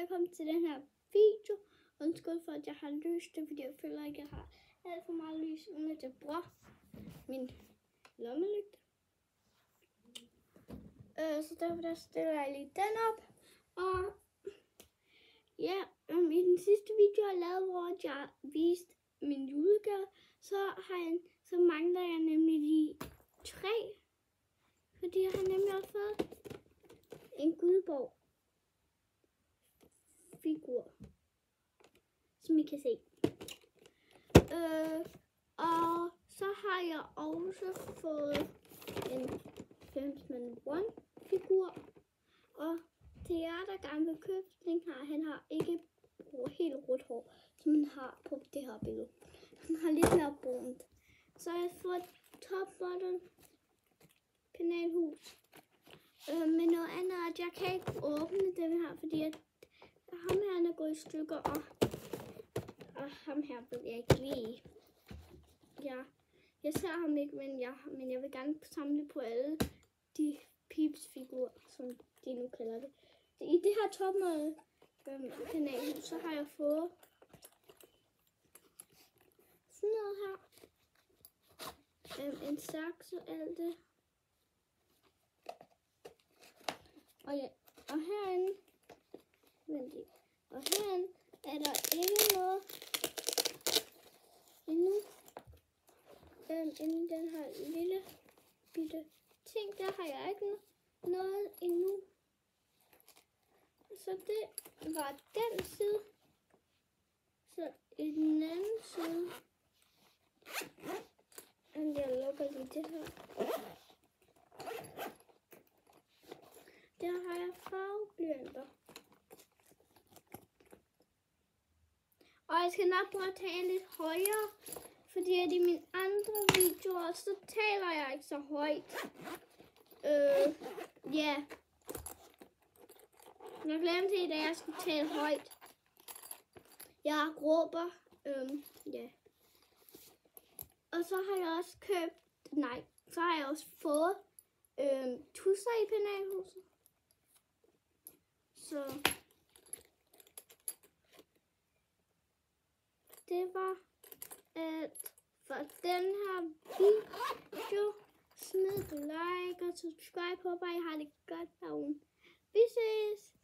jeg kommet til den her video. Undskyld for, at jeg har lyst det, fordi jeg føler ikke, jeg har alt for meget lys, uden at jeg bruger min lommelygte. Så derfor stiller jeg lige den op. Og ja, i den sidste video, jeg lavede, hvor jeg viste min julegave, så mangler jeg nemlig lige 3. Fordi jeg har nemlig også fået en Guldborg figur, som I kan se. Og så har jeg også fået en Famous One figur. Og til jer, der gerne vil købe den her, han har ikke helt rødt hår, som han har på det her billede. Han har lidt mere brunt. Så jeg har fået Top Model Penalhus. Men noget andet er, at jeg kan ikke åbne den her, fordi at ham her er gået i stykker, og ham her ved jeg ikke lige. Ja, jeg ser ham ikke, men jeg vil gerne samle på alle de Peeps-figurer, som de nu kalder det. I det her topmåde penalhus, så har jeg fået sådan noget her. En saks og alt det. Og herinde, og herinde er der ikke noget endnu. Inden den her lille bitte ting, der har jeg ikke noget endnu. Så det var den side. Så i den anden side, jeg lukker lige det her. Der har jeg farveblyanter. Og jeg skal nok prøve at tale lidt højere, fordi at i mine andre videoer, så taler jeg ikke så højt. Ja. Jeg glemte i dag, at jeg skulle tale højt. Jeg råber. Ja. Og så har jeg også så har jeg også fået tusser i penalhuset. Så det var alt for den her video. Smid et like og subscribe. Håber I har det godt derude. Vi ses!